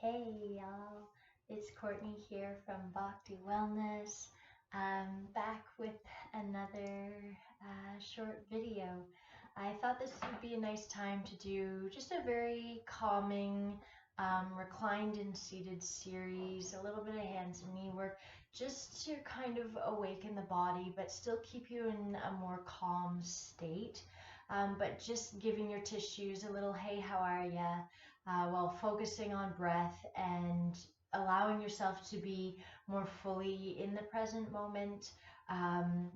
Hey y'all, it's Courtney here from Bhakti Wellness. I'm back with another short video. I thought this would be a nice time to do just a very calming, reclined and seated series, a little bit of hands and knee work, just to kind of awaken the body, but still keep you in a more calm state. But just giving your tissues a little, hey, how are ya? While focusing on breath and allowing yourself to be more fully in the present moment, um,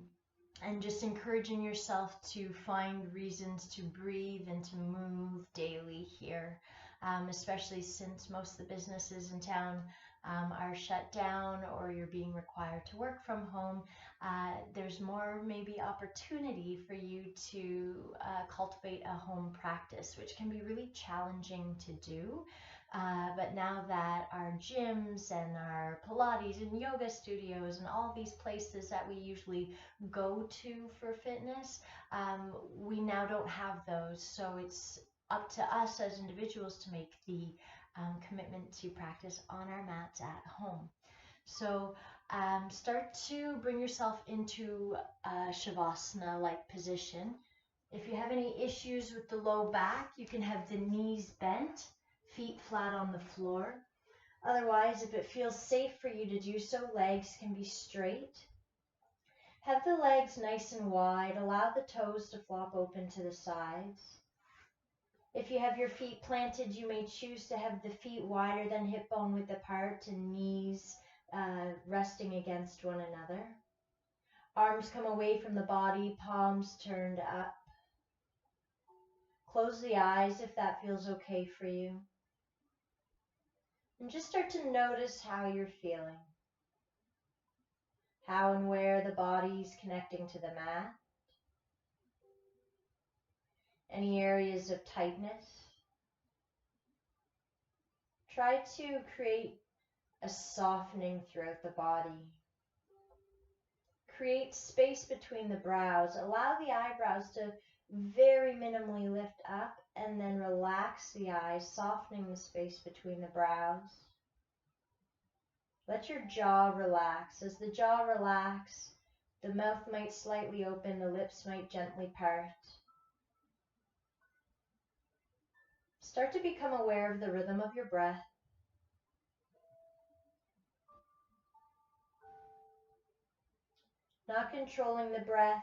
and just encouraging yourself to find reasons to breathe and to move daily here, especially since most of the businesses in town are shut down or you're being required to work from home. There's more maybe opportunity for you to cultivate a home practice, which can be really challenging to do. But now that our gyms and our Pilates and yoga studios and all these places that we usually go to for fitness, we now don't have those. So it's up to us as individuals to make the commitment to practice on our mats at home. So start to bring yourself into a Shavasana-like position. If you have any issues with the low back, you can have the knees bent, feet flat on the floor. Otherwise, if it feels safe for you to do so, legs can be straight. Have the legs nice and wide. Allow the toes to flop open to the sides. If you have your feet planted, you may choose to have the feet wider than hip bone width apart and knees resting against one another. Arms come away from the body, palms turned up. Close the eyes if that feels okay for you. And just start to notice how you're feeling. How and where the body's connecting to the mat. Any areas of tightness. Try to create a softening throughout the body. Create space between the brows. Allow the eyebrows to very minimally lift up and then relax the eyes, softening the space between the brows. Let your jaw relax. As the jaw relaxes, the mouth might slightly open, the lips might gently part. Start to become aware of the rhythm of your breath. Not controlling the breath,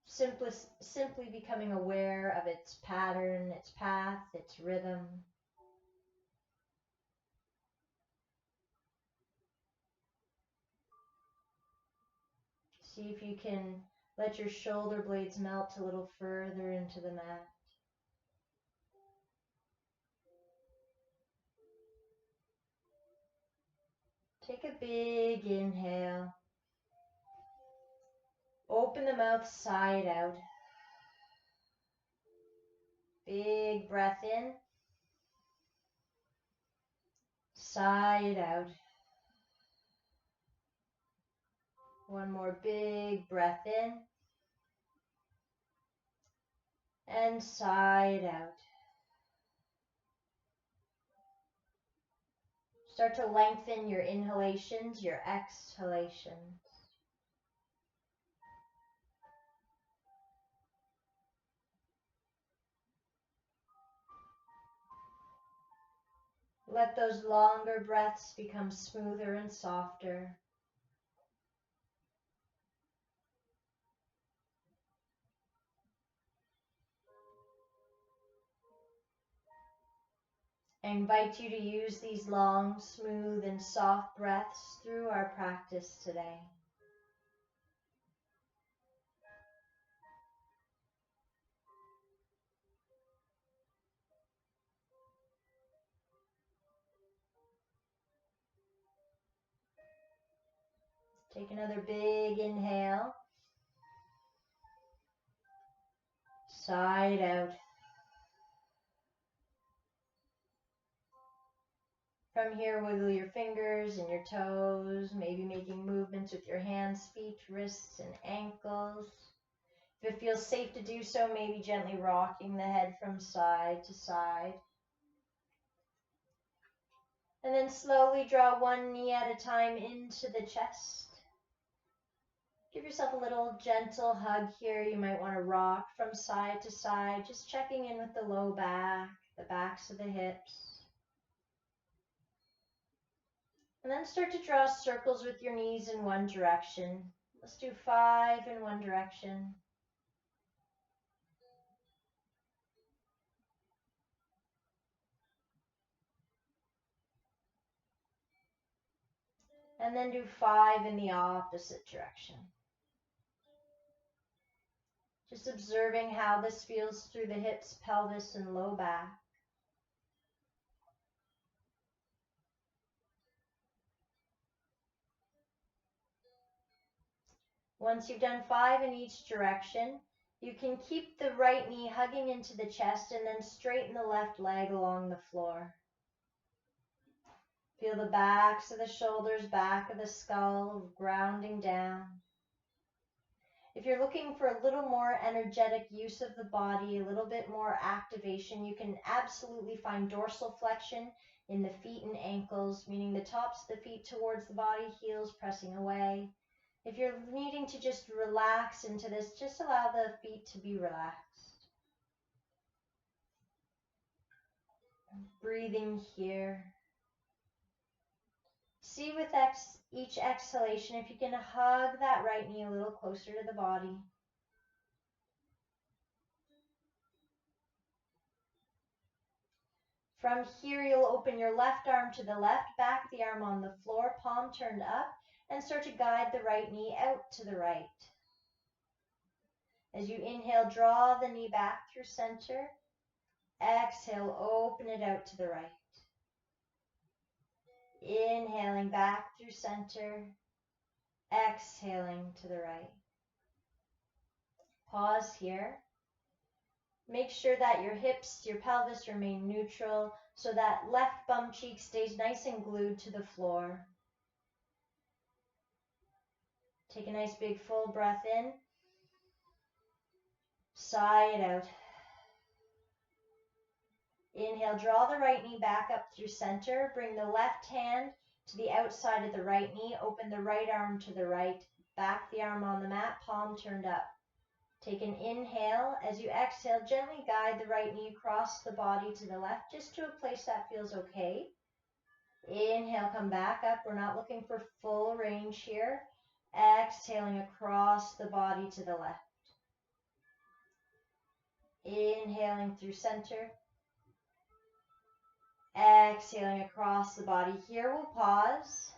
simply becoming aware of its pattern, its path, its rhythm. See if you can let your shoulder blades melt a little further into the mat. Take a big inhale. Open the mouth side out. Big breath in. Side out. One more big breath in. And side out. Start to lengthen your inhalations, your exhalations. Let those longer breaths become smoother and softer. I invite you to use these long, smooth, and soft breaths through our practice today. Take another big inhale. Side out. From here, wiggle your fingers and your toes, maybe making movements with your hands, feet, wrists, and ankles. If it feels safe to do so, maybe gently rocking the head from side to side. And then slowly draw one knee at a time into the chest. Give yourself a little gentle hug here. You might want to rock from side to side, just checking in with the low back, the backs of the hips. And then start to draw circles with your knees in one direction. Let's do 5 in one direction. And then do 5 in the opposite direction. Just observing how this feels through the hips, pelvis, and low back. Once you've done 5 in each direction, you can keep the right knee hugging into the chest and then straighten the left leg along the floor. Feel the backs of the shoulders, back of the skull grounding down. If you're looking for a little more energetic use of the body, a little bit more activation, you can absolutely find dorsal flexion in the feet and ankles, meaning the tops of the feet towards the body, heels pressing away. If you're needing to just relax into this, just allow the feet to be relaxed. Breathing here. See with each exhalation if you can hug that right knee a little closer to the body. From here, you'll open your left arm to the left, back of the arm on the floor, palm turned up, and start to guide the right knee out to the right. As you inhale, draw the knee back through center. Exhale, open it out to the right. Inhaling back through center. Exhaling to the right. Pause here. Make sure that your hips, your pelvis remain neutral so that left bum cheek stays nice and glued to the floor. Take a nice big full breath in. Sigh it out. Inhale, draw the right knee back up through center. Bring the left hand to the outside of the right knee. Open the right arm to the right. Back the arm on the mat, palm turned up. Take an inhale. As you exhale, gently guide the right knee across the body to the left, just to a place that feels okay. Inhale, come back up. We're not looking for full range here. Exhaling across the body to the left. Inhaling through center. Exhaling across the body. Here we'll pause.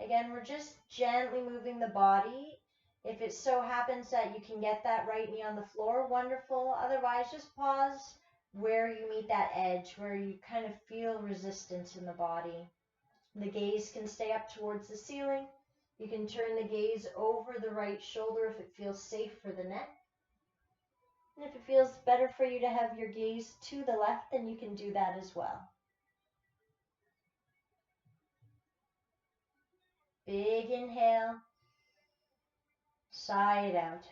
Again, we're just gently moving the body. If it so happens that you can get that right knee on the floor, wonderful. Otherwise, just pause where you meet that edge, where you kind of feel resistance in the body. The gaze can stay up towards the ceiling. You can turn the gaze over the right shoulder if it feels safe for the neck. And if it feels better for you to have your gaze to the left, then you can do that as well. Big inhale. Sigh it out.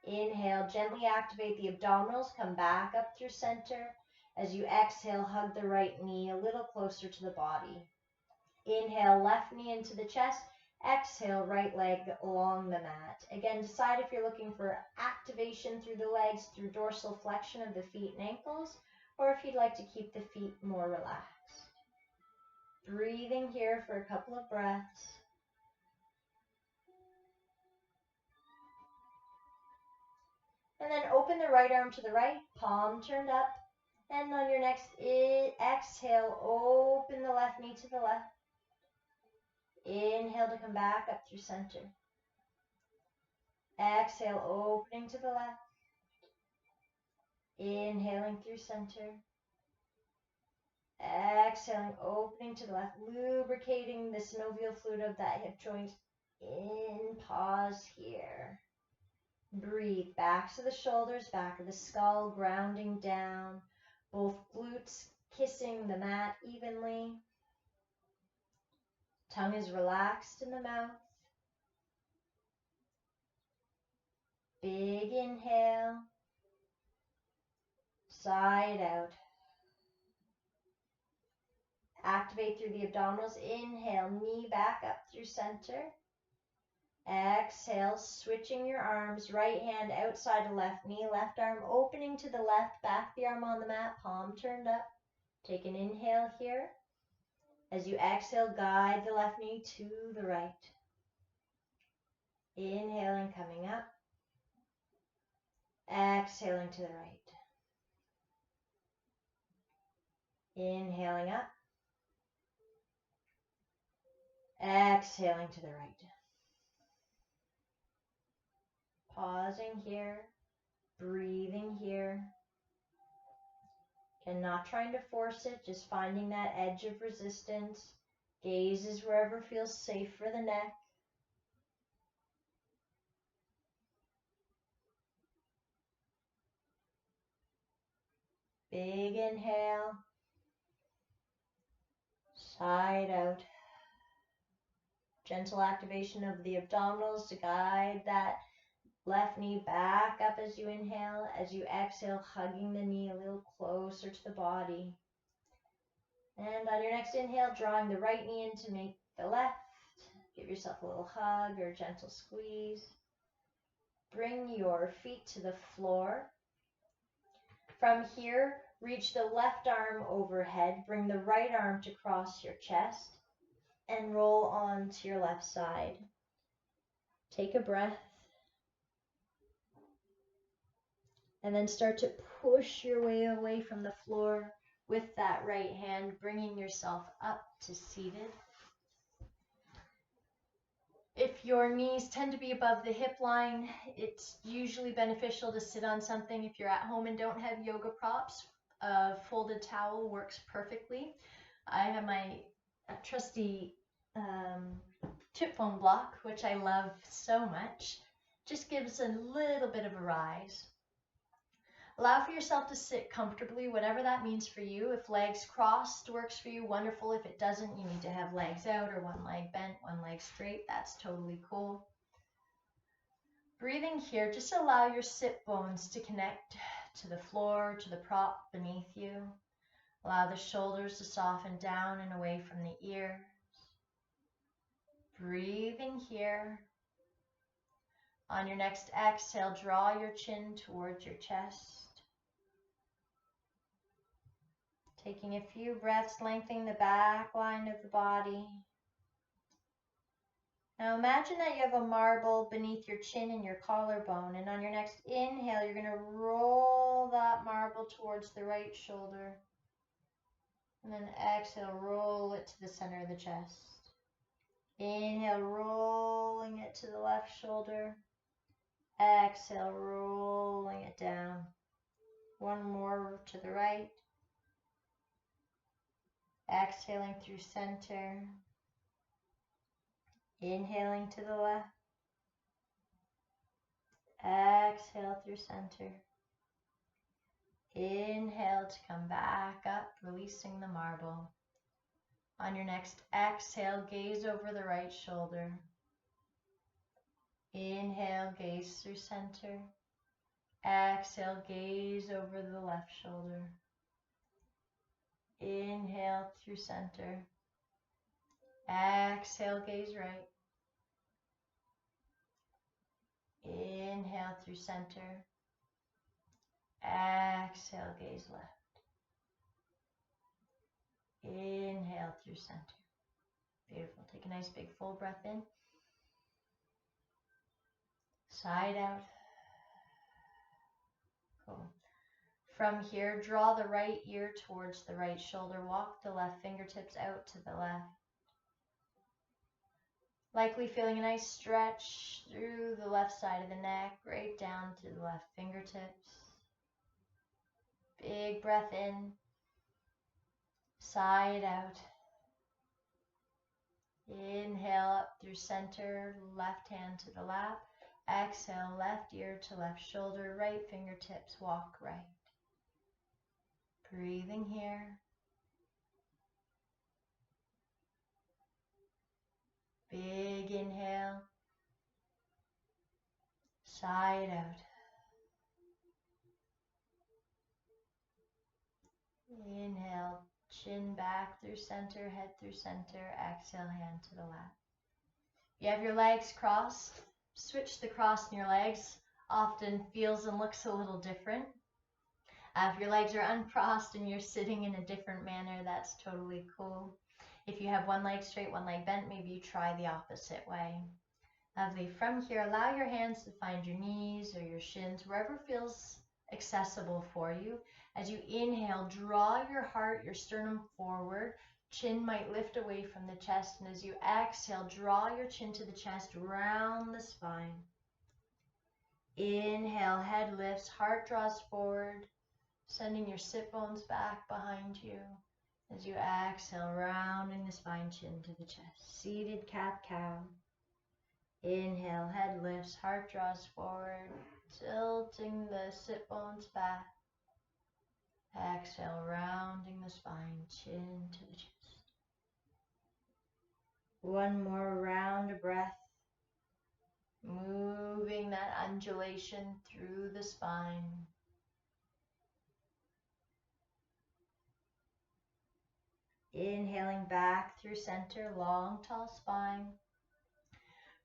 Inhale, gently activate the abdominals. Come back up through center. As you exhale, hug the right knee a little closer to the body. Inhale, left knee into the chest. Exhale, right leg along the mat. Again, decide if you're looking for activation through the legs, through dorsal flexion of the feet and ankles, or if you'd like to keep the feet more relaxed. Breathing here for a couple of breaths. And then open the right arm to the right, palm turned up. And on your next exhale, open the left knee to the left. Inhale to come back up through center. Exhale, opening to the left. Inhaling through center. Exhaling, opening to the left, lubricating the synovial fluid of that hip joint. In, pause here. Breathe, backs of the shoulders, back of the skull, grounding down. Both glutes kissing the mat evenly. Tongue is relaxed in the mouth. Big inhale. Sigh it out. Activate through the abdominals. Inhale, knee back up through center. Exhale, switching your arms, right hand outside of left knee, left arm opening to the left, back the arm on the mat, palm turned up. Take an inhale here. As you exhale, guide the left knee to the right. Inhaling, coming up. Exhaling to the right. Inhaling up. Exhaling to the right. Pausing here. Breathing here. And not trying to force it, just finding that edge of resistance. Gaze is wherever feels safe for the neck. Big inhale. Side out. Gentle activation of the abdominals to guide that left knee back up as you inhale. As you exhale, hugging the knee a little closer to the body. And on your next inhale, drawing the right knee in to make the left. Give yourself a little hug or a gentle squeeze. Bring your feet to the floor. From here, reach the left arm overhead. Bring the right arm to cross your chest and roll on to your left side. Take a breath. And then start to push your way away from the floor with that right hand, bringing yourself up to seated. If your knees tend to be above the hip line, it's usually beneficial to sit on something. If you're at home and don't have yoga props, a folded towel works perfectly. I have my trusty chip foam block, which I love so much. Just gives a little bit of a rise. Allow for yourself to sit comfortably, whatever that means for you. If legs crossed works for you, wonderful. If it doesn't, you need to have legs out or one leg bent, one leg straight. That's totally cool. Breathing here, just allow your sit bones to connect to the floor, to the prop beneath you. Allow the shoulders to soften down and away from the ears. Breathing here. On your next exhale, draw your chin towards your chest. Taking a few breaths, lengthening the back line of the body. Now imagine that you have a marble beneath your chin and your collarbone, and on your next inhale, you're going to roll that marble towards the right shoulder. And then exhale, roll it to the center of the chest. Inhale, rolling it to the left shoulder. Exhale, rolling it down. One more to the right. Exhaling through center. Inhaling to the left. Exhale through center. Inhale to come back up, releasing the marble. On your next exhale, gaze over the right shoulder. Inhale, gaze through center. Exhale, gaze over the left shoulder. Inhale through center. Exhale, gaze right. Inhale through center. Exhale, gaze left. Inhale through center. Beautiful. Take a nice big full breath in. Side out. Cool. From here, draw the right ear towards the right shoulder. Walk the left fingertips out to the left. Likely feeling a nice stretch through the left side of the neck, right down to the left fingertips. Big breath in. Side out. Inhale up through center, left hand to the lap. Exhale, left ear to left shoulder, right fingertips, walk right. Breathing here. Big inhale. Side out. Inhale, Chin back through center, head through center. Exhale, hand to the lap. You have your legs crossed. Switch the cross in your legs. Often feels and looks a little different. If your legs are uncrossed and you're sitting in a different manner, that's totally cool. If you have one leg straight, one leg bent, maybe you try the opposite way. Lovely. From here, allow your hands to find your knees or your shins, wherever feels accessible for you. As you inhale, draw your heart, your sternum forward. Chin might lift away from the chest. And as you exhale, draw your chin to the chest, round the spine. Inhale, head lifts, heart draws forward, sending your sit bones back behind you. As you exhale, rounding the spine, chin to the chest. Seated cat-cow. Inhale, head lifts, heart draws forward, tilting the sit bones back. Exhale, rounding the spine, chin to the chest. One more round of breath, moving that undulation through the spine. Inhaling back through center, long, tall spine.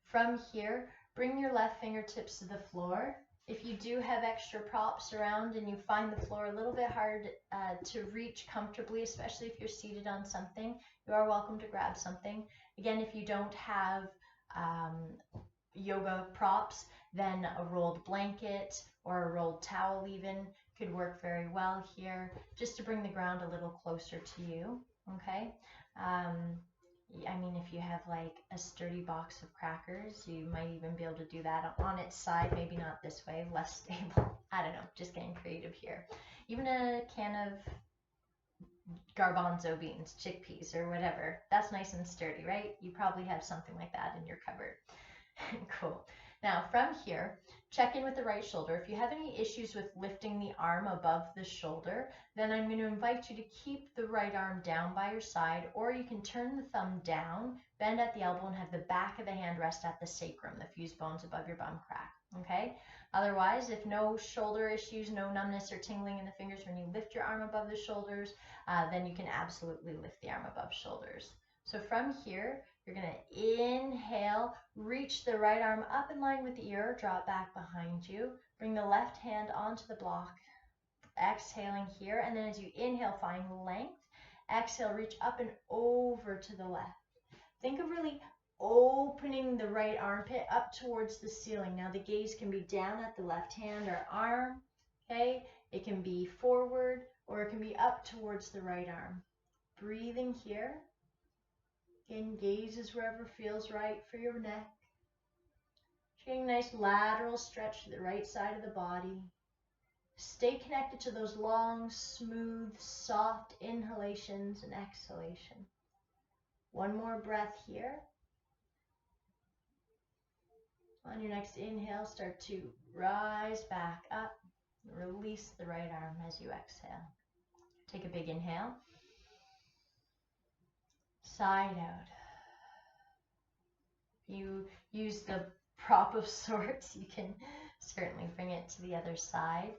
From here, bring your left fingertips to the floor. If you do have extra props around and you find the floor a little bit hard to reach comfortably, especially if you're seated on something, you are welcome to grab something. Again, if you don't have yoga props, then a rolled blanket or a rolled towel even could work very well here, just to bring the ground a little closer to you, okay? I mean, if you have like a sturdy box of crackers, you might even be able to do that on its side, maybe not this way, less stable. I don't know, just getting creative here. Even a can of garbanzo beans, chickpeas, or whatever, that's nice and sturdy, right? You probably have something like that in your cupboard. Cool. Now from here, check in with the right shoulder. If you have any issues with lifting the arm above the shoulder, then I'm going to invite you to keep the right arm down by your side, or you can turn the thumb down, bend at the elbow, and have the back of the hand rest at the sacrum, the fused bones above your bum crack. Okay? Otherwise, if no shoulder issues, no numbness or tingling in the fingers when you lift your arm above the shoulders, then you can absolutely lift the arm above shoulders. So from here, you're going to inhale, reach the right arm up in line with the ear, draw it back behind you. Bring the left hand onto the block, exhaling here. And then as you inhale, find length. Exhale, reach up and over to the left. Think of really opening the right armpit up towards the ceiling. Now the gaze can be down at the left hand or arm, okay? It can be forward or it can be up towards the right arm. Breathing here. Again, gaze is wherever feels right for your neck. Getting a nice lateral stretch to the right side of the body. Stay connected to those long, smooth, soft inhalations and exhalation. One more breath here. On your next inhale, start to rise back up. Release the right arm as you exhale. Take a big inhale. Side out. You use the prop of sorts, you can certainly bring it to the other side.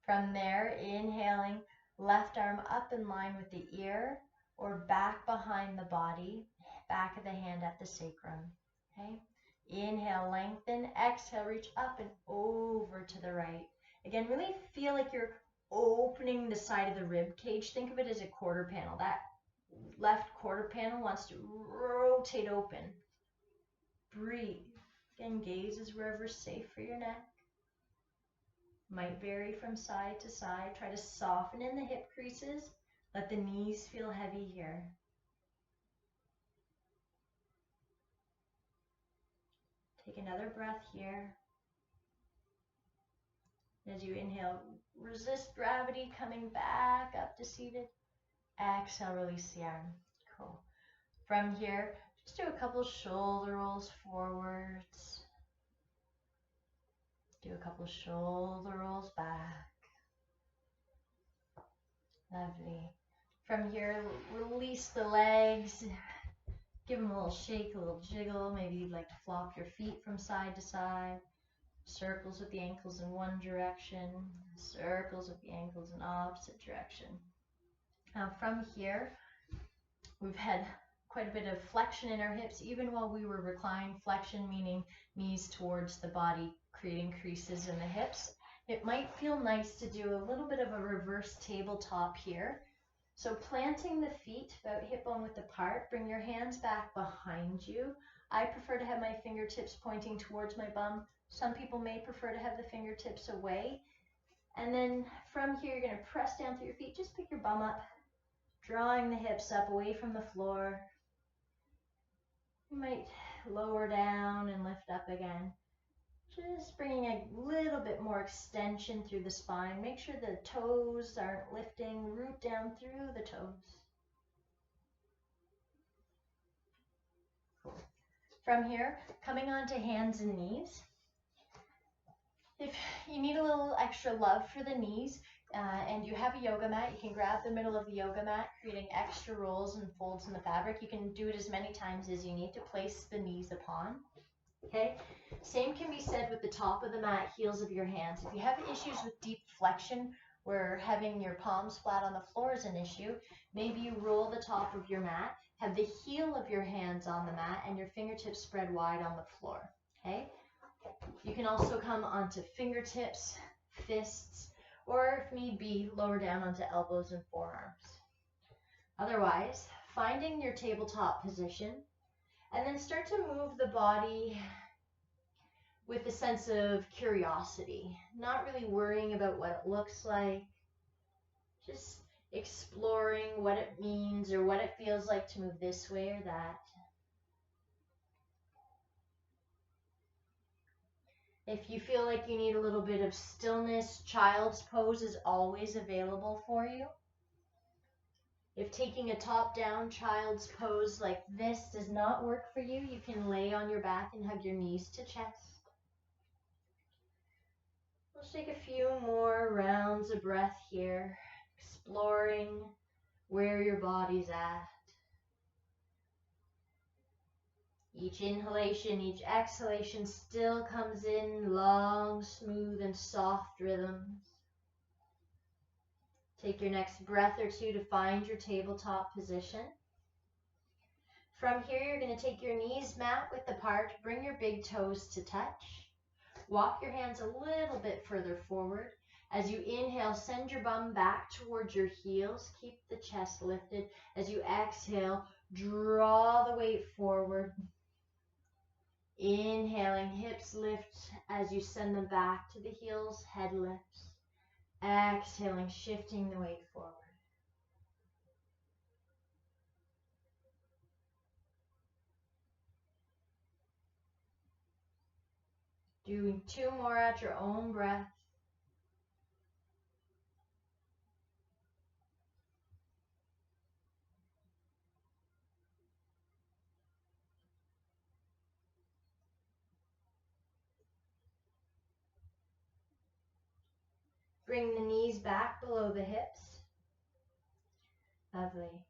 From there, inhaling, left arm up in line with the ear or back behind the body, back of the hand at the sacrum. Okay? Inhale, lengthen. Exhale, reach up and over to the right. Again, really feel like you're opening the side of the rib cage. Think of it as a quarter panel. That left quarter panel wants to rotate open. Breathe. Again, gaze is wherever's safe for your neck. Might vary from side to side. Try to soften in the hip creases. Let the knees feel heavy here. Take another breath here. As you inhale, resist gravity, coming back up to seated. Exhale, release the arm. Cool. From here, just do a couple shoulder rolls forwards. Do a couple shoulder rolls back. Lovely. From here, release the legs. Give them a little shake, a little jiggle. Maybe you'd like to flop your feet from side to side. Circles with the ankles in one direction. Circles with the ankles in opposite direction. Now from here, we've had quite a bit of flexion in our hips, even while we were reclined. Flexion meaning knees towards the body, creating creases in the hips. It might feel nice to do a little bit of a reverse tabletop here. So planting the feet about hip bone width apart, bring your hands back behind you. I prefer to have my fingertips pointing towards my bum. Some people may prefer to have the fingertips away. And then from here, you're going to press down through your feet. Just pick your bum up, drawing the hips up away from the floor. You might lower down and lift up again. Just bringing a little bit more extension through the spine. Make sure the toes aren't lifting. Root down through the toes. From here, coming on to hands and knees. If you need a little extra love for the knees and you have a yoga mat, you can grab the middle of the yoga mat, creating extra rolls and folds in the fabric. You can do it as many times as you need to place the knees upon. Okay, same can be said with the top of the mat, heels of your hands. If you have issues with deep flexion, where having your palms flat on the floor is an issue, maybe you roll the top of your mat, have the heel of your hands on the mat, and your fingertips spread wide on the floor. Okay, you can also come onto fingertips, fists, or if need be, lower down onto elbows and forearms. Otherwise, finding your tabletop position, and then start to move the body with a sense of curiosity, not really worrying about what it looks like, just exploring what it means or what it feels like to move this way or that. If you feel like you need a little bit of stillness, child's pose is always available for you. If taking a top-down child's pose like this does not work for you, you can lay on your back and hug your knees to chest. Let's take a few more rounds of breath here, exploring where your body's at. Each inhalation, each exhalation still comes in long, smooth, and soft rhythms. Take your next breath or two to find your tabletop position. From here, you're going to take your knees mat width apart, bring your big toes to touch. Walk your hands a little bit further forward. As you inhale, send your bum back towards your heels. Keep the chest lifted. As you exhale, draw the weight forward. Inhaling, hips lift as you send them back to the heels, head lifts. Exhaling, shifting the weight forward. Doing 2 more at your own breath. Bring the knees back below the hips. Lovely.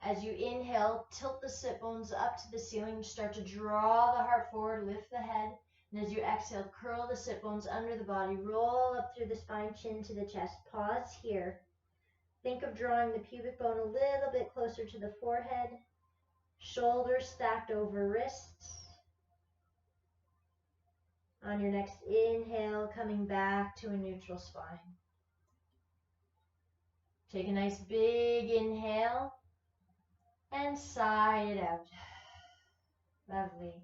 As you inhale, tilt the sit bones up to the ceiling. Start to draw the heart forward, lift the head. And as you exhale, curl the sit bones under the body. Roll up through the spine, chin to the chest. Pause here. Think of drawing the pubic bone a little bit closer to the forehead. Shoulders stacked over wrists. On your next inhale, coming back to a neutral spine. Take a nice big inhale and sigh it out. Lovely.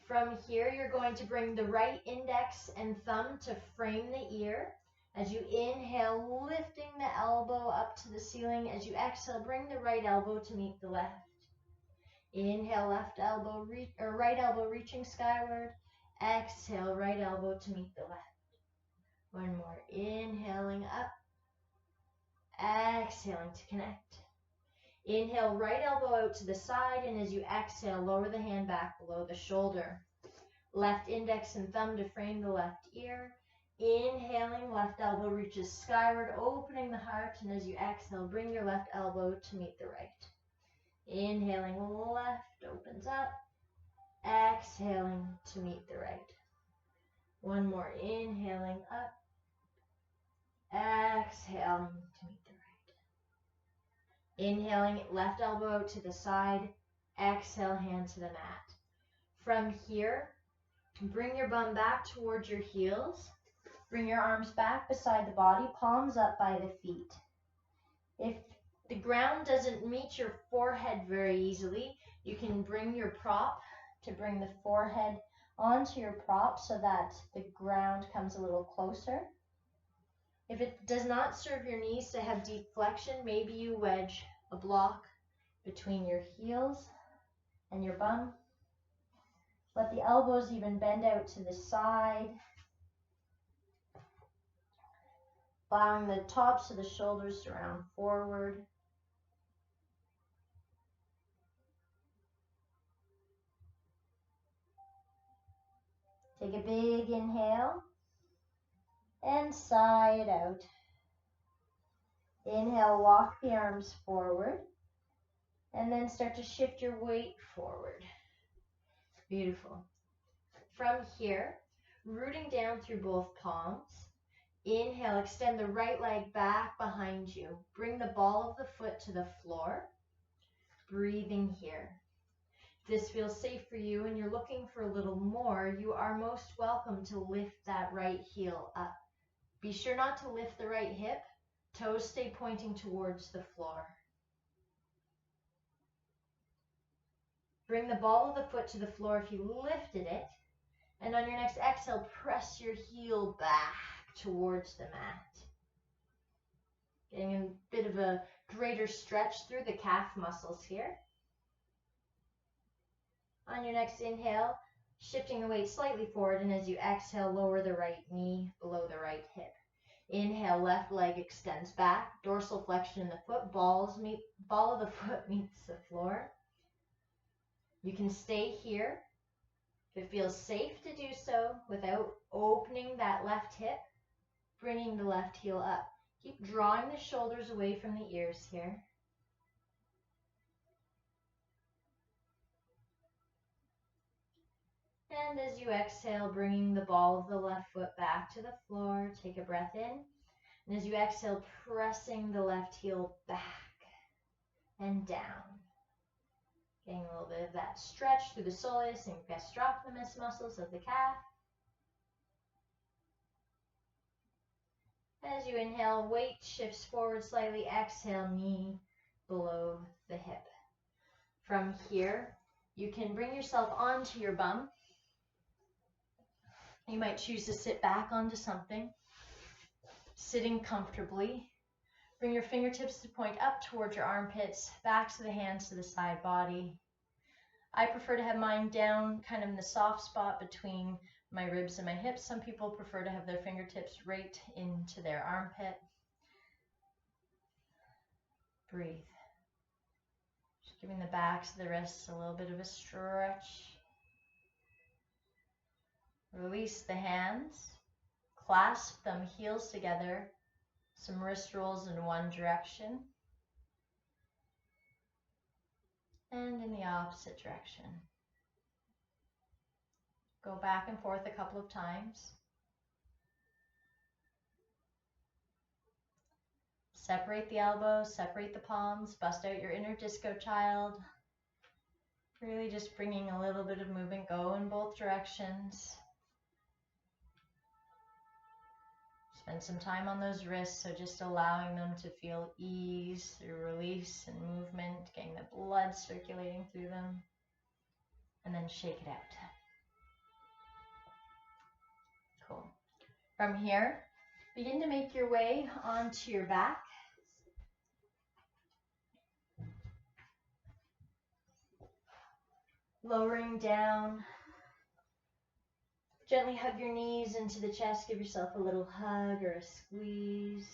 From here, you're going to bring the right index and thumb to frame the ear. As you inhale, lifting the elbow up to the ceiling. As you exhale, bring the right elbow to meet the left. Inhale, left elbow, right elbow reaching skyward. Exhale, right elbow to meet the left. One more. Inhaling up. Exhaling to connect. Inhale, right elbow out to the side, and as you exhale, lower the hand back below the shoulder. Left index and thumb to frame the left ear. Inhaling, left elbow reaches skyward, opening the heart, and as you exhale, bring your left elbow to meet the right. Inhaling, left opens up. Exhaling to meet the right. One more. Inhaling up. Exhaling to meet the right. Inhaling, left elbow out to the side. Exhale, hand to the mat. From here, bring your bum back towards your heels. Bring your arms back beside the body, palms up by the feet. If the ground doesn't meet your forehead very easily, you can bring your prop to bring the forehead onto your prop so that the ground comes a little closer. If it does not serve your knees to have deep flexion, maybe you wedge a block between your heels and your bum. Let the elbows even bend out to the side, allowing the tops of the shoulders to round forward. Take a big inhale and sigh it out. Inhale, walk the arms forward, and then start to shift your weight forward. Beautiful. From here, rooting down through both palms. Inhale, extend the right leg back behind you. Bring the ball of the foot to the floor. Breathing here. If this feels safe for you and you're looking for a little more, you are most welcome to lift that right heel up. Be sure not to lift the right hip. Toes stay pointing towards the floor. Bring the ball of the foot to the floor if you lifted it. And on your next exhale, press your heel back towards the mat. Getting a bit of a greater stretch through the calf muscles here. On your next inhale, shifting the weight slightly forward, and as you exhale, lower the right knee below the right hip. Inhale, left leg extends back, dorsal flexion in the foot, ball of the foot meets the floor. You can stay here if it feels safe to do so without opening that left hip, bringing the left heel up. Keep drawing the shoulders away from the ears here. And as you exhale, bringing the ball of the left foot back to the floor, take a breath in. And as you exhale, pressing the left heel back and down. Getting a little bit of that stretch through the soleus and gastrocnemius muscles of the calf. As you inhale, weight shifts forward slightly. Exhale, knee below the hip. From here, you can bring yourself onto your bum. You might choose to sit back onto something, sitting comfortably. Bring your fingertips to point up towards your armpits, backs of the hands to the side body. I prefer to have mine down kind of in the soft spot between my ribs and my hips. Some people prefer to have their fingertips right into their armpit. Breathe. Just giving the backs of the wrists a little bit of a stretch. Release the hands, clasp them heels together, some wrist rolls in one direction and in the opposite direction. Go back and forth a couple of times. Separate the elbows, separate the palms, bust out your inner disco child. Really just bringing a little bit of movement, go in both directions. Spend some time on those wrists, so just allowing them to feel ease through release and movement, getting the blood circulating through them, and then shake it out. Cool. From here, begin to make your way onto your back. Lowering down. Gently hug your knees into the chest. Give yourself a little hug or a squeeze.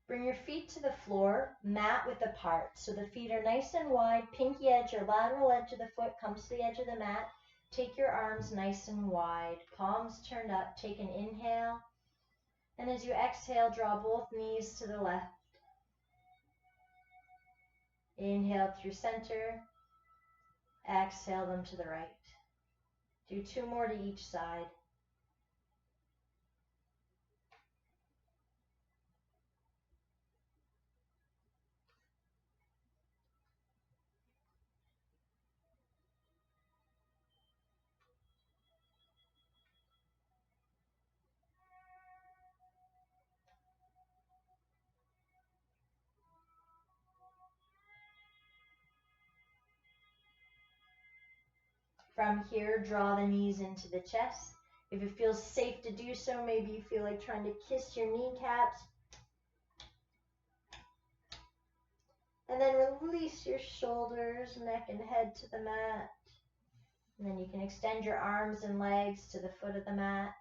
Bring your feet to the floor, mat width apart. So the feet are nice and wide. Pinky edge or lateral edge of the foot comes to the edge of the mat. Take your arms nice and wide. Palms turned up. Take an inhale. And as you exhale, draw both knees to the left. Inhale through center. Exhale them to the right. Do 2 more to each side. From here, draw the knees into the chest. If it feels safe to do so, maybe you feel like trying to kiss your kneecaps. And then release your shoulders, neck, and head to the mat. And then you can extend your arms and legs to the foot of the mat.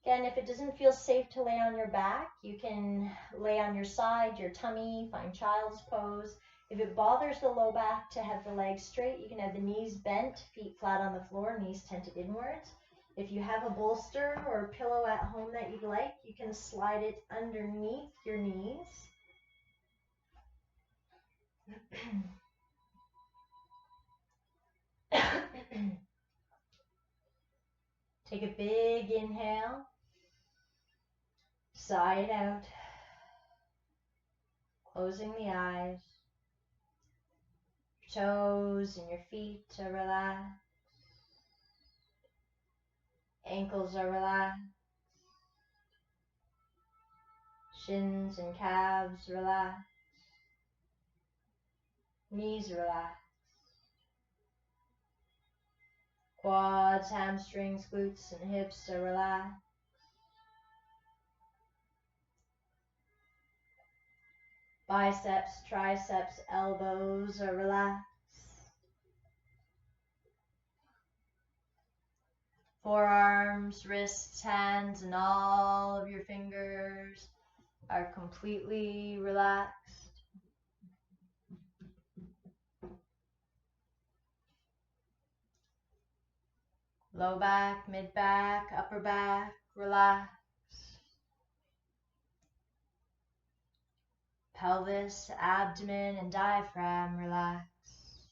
Again, if it doesn't feel safe to lay on your back, you can lay on your side, your tummy, find child's pose. If it bothers the low back to have the legs straight, you can have the knees bent, feet flat on the floor, knees tented inwards. If you have a bolster or a pillow at home that you'd like, you can slide it underneath your knees. Take a big inhale, sigh it out, closing the eyes. Your toes and your feet are relaxed. Ankles are relaxed. Shins and calves relaxed. Knees relaxed. Quads, hamstrings, glutes, and hips are relaxed. Biceps, triceps, elbows are relaxed. Forearms, wrists, hands, and all of your fingers are completely relaxed. Low back, mid back, upper back, relax. Pelvis, abdomen, and diaphragm relaxed.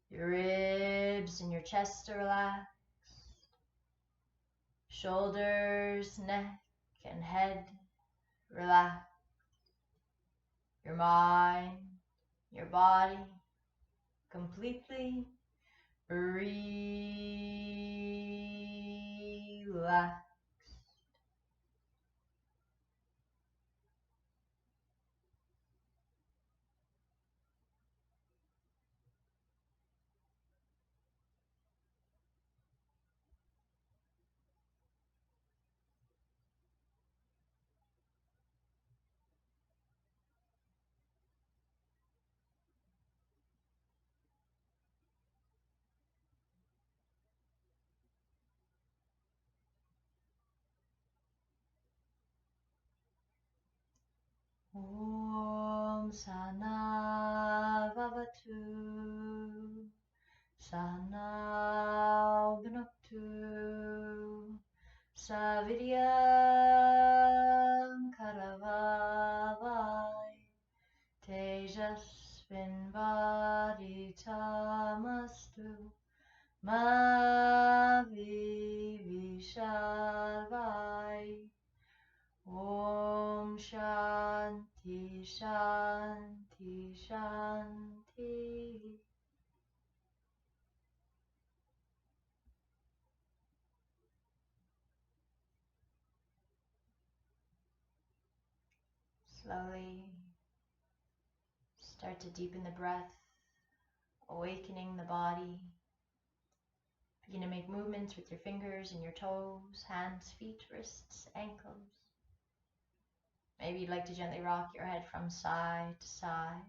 Your ribs and your chest are relaxed. Shoulders, neck, and head relaxed. Your mind, your body completely relaxed. Om Sana Vavatu Sana Bhunaktu Savidyam Karavavai Tejasvinvaditamastu Ma Vivishalvai. Om Shanti Shanti Shanti. Slowly start to deepen the breath, awakening the body. Begin to make movements with your fingers and your toes, hands, feet, wrists, ankles. Maybe you'd like to gently rock your head from side to side.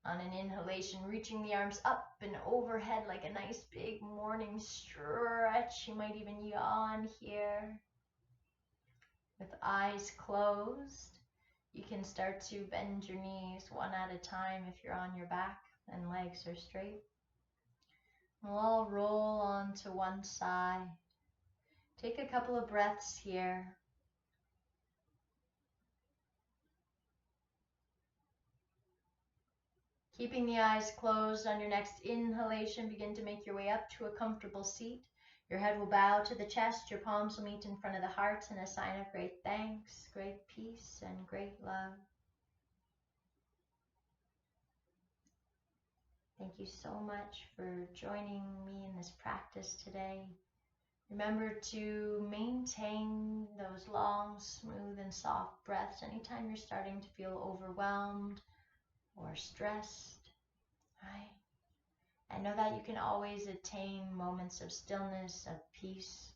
On an inhalation, reaching the arms up and overhead like a nice big morning stretch. You might even yawn here. With eyes closed, you can start to bend your knees one at a time if you're on your back and legs are straight. We'll all roll onto one side. Take a couple of breaths here. Keeping the eyes closed, on your next inhalation, begin to make your way up to a comfortable seat. Your head will bow to the chest, your palms will meet in front of the heart in a sign of great thanks, great peace, and great love. Thank you so much for joining me in this practice today. Remember to maintain those long, smooth, and soft breaths anytime you're starting to feel overwhelmed or stressed, right? And know that you can always attain moments of stillness, of peace,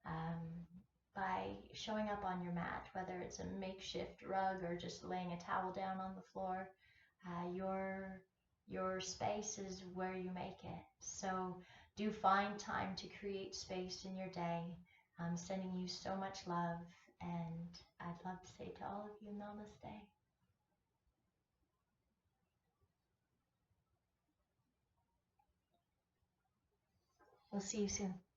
um, by showing up on your mat, whether it's a makeshift rug or just laying a towel down on the floor. Your space is where you make it. So do find time to create space in your day. I'm sending you so much love, and I'd love to say to all of you, namaste. We'll see you soon.